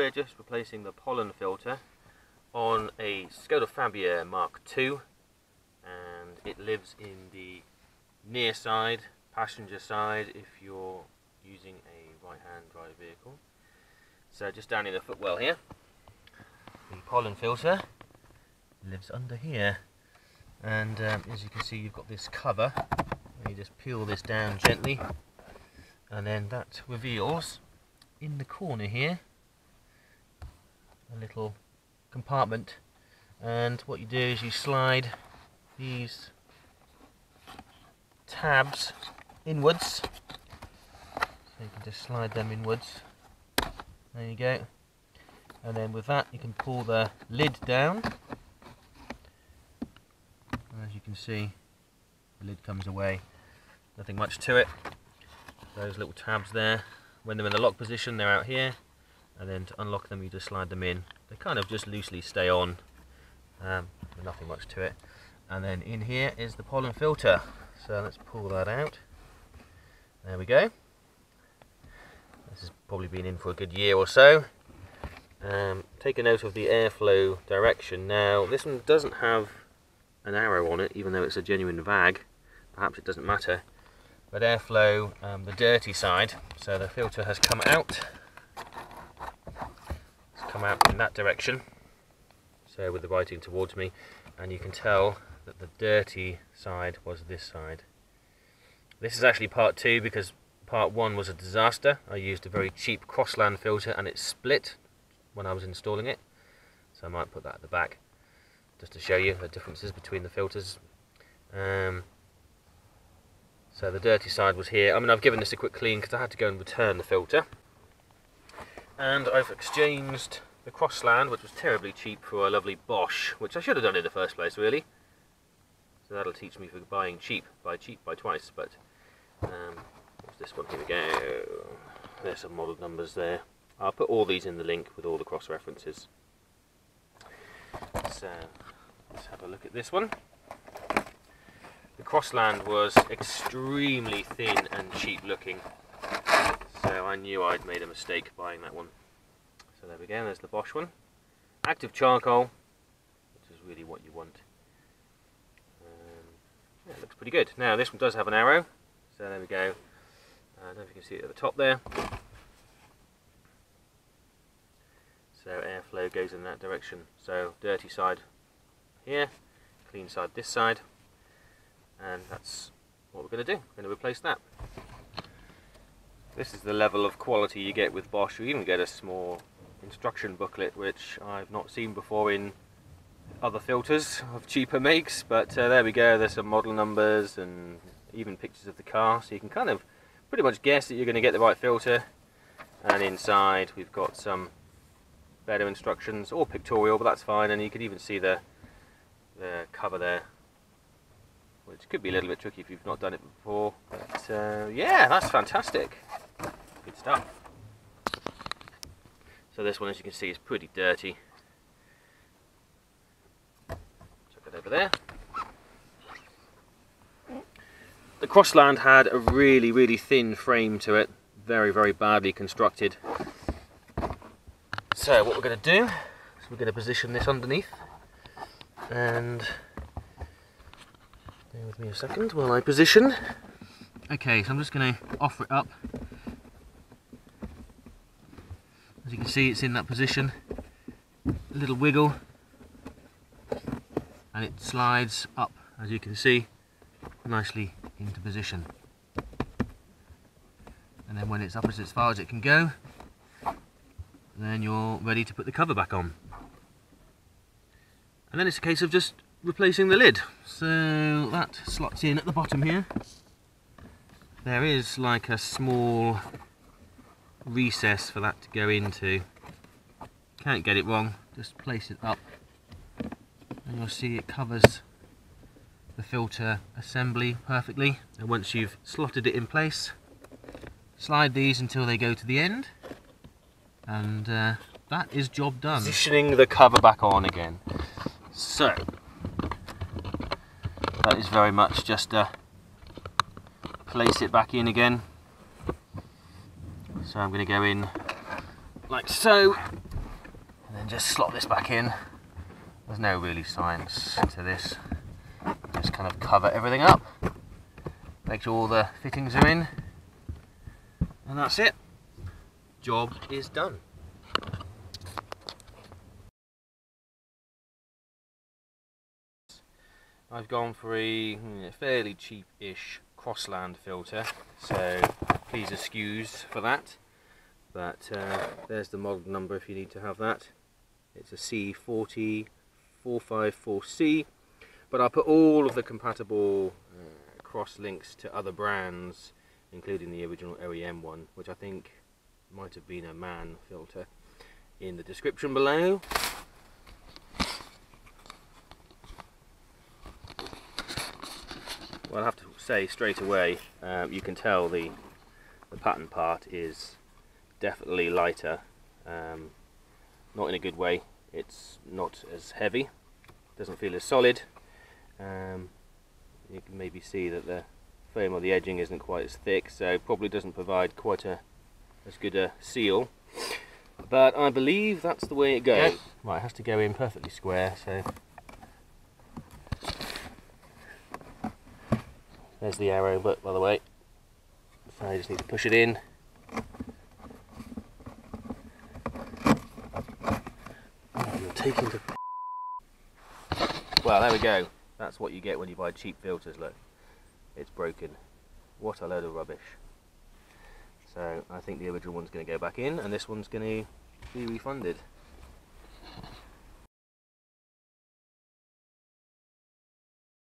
we're just replacing the pollen filter on a Skoda Fabia Mk2, and it lives in the near side, passenger side, if you're using a right-hand drive vehicle. So just down in the footwell here, the pollen filter lives under here, and as you can see, you've got this cover, and you just peel this down gently, and then that reveals in the corner here a little compartment, and what you do is you slide these tabs inwards, so you can just slide them inwards, there you go, and then with that you can pull the lid down, and as you can see the lid comes away, nothing much to it. Those little tabs there, when they're in the lock position they're out here, and then to unlock them you just slide them in. They kind of just loosely stay on, nothing much to it. And then in here is the pollen filter, so let's pull that out. There we go. This has probably been in for a good year or so. Take a note of the airflow direction. Now this one doesn't have an arrow on it, even though it's a genuine VAG. Perhaps it doesn't matter. But airflow, the dirty side, so the filter has come out. It's come out in that direction, so with the writing towards me, and you can tell that the dirty side was this side. This is actually part 2 because part 1 was a disaster. I used a very cheap Crosland filter and it split when I was installing it, so I might put that at the back just to show you the differences between the filters. So the dirty side was here. I mean, I've given this a quick clean because I had to go and return the filter. And I've exchanged the Crosland, which was terribly cheap, for a lovely Bosch, which I should have done in the first place, really. So that'll teach me for buying cheap. Buy cheap, buy twice. But what's this one? Here we go. There's some model numbers there. I'll put all these in the link with all the cross references. So let's have a look at this one. The Crosland was extremely thin and cheap looking, so I knew I'd made a mistake buying that one. So there we go, there's the Bosch one. Active charcoal, which is really what you want. Yeah, it looks pretty good. Now this one does have an arrow, so there we go. I don't know if you can see it at the top there. So airflow goes in that direction. So dirty side here, clean side this side. And that's what we're going to do. We're going to replace that. This is the level of quality you get with Bosch. You even get a small instruction booklet, which I've not seen before in other filters of cheaper makes. But there we go. There's some model numbers and even pictures of the car, so you can kind of pretty much guess that you're going to get the right filter. And inside we've got some better instructions, or pictorial, but that's fine. And you can even see the cover there, which could be a little bit tricky if you've not done it before, but yeah, that's fantastic. Good stuff. So this one, as you can see, is pretty dirty. Chuck it over there. The Crosland had a really thin frame to it, very badly constructed. So what we're going to do is we're going to position this underneath, and bear with me a second while I position. Okay, so I'm just going to offer it up. As you can see, it's in that position. A little wiggle, and it slides up, as you can see, nicely into position. And then when it's up as far as it can go, then you're ready to put the cover back on. And then it's a case of just replacing the lid. So that slots in at the bottom here. There is like a small recess for that to go into. Can't get it wrong, just place it up and you'll see it covers the filter assembly perfectly. And once you've slotted it in place, slide these until they go to the end, and that is job done. Positioning the cover back on again. So that is very much just place it back in again. So I'm going to go in like so, And then just slot this back in. There's no really science to this. Just kind of cover everything up. Make sure all the fittings are in. And that's it. Job is done. I've gone for a fairly cheap-ish Crosland filter, so please excuse for that. But there's the model number if you need to have that. It's a C40454C, but I'll put all of the compatible cross links to other brands, including the original OEM one, which I think might have been a MANN filter, in the description below. Well, I have to say straight away, you can tell the pattern part is definitely lighter, not in a good way. It's not as heavy, doesn't feel as solid. You can maybe see that the foam or the edging isn't quite as thick, so probably doesn't provide quite as good a seal. But I believe that's the way it goes. Right, it has to go in perfectly square, so there's the arrow, but by the way, so I just need to push it in. You're taking the... Well, there we go. That's what you get when you buy cheap filters. Look, it's broken. What a load of rubbish. So I think the original one's going to go back in, and this one's going to be refunded.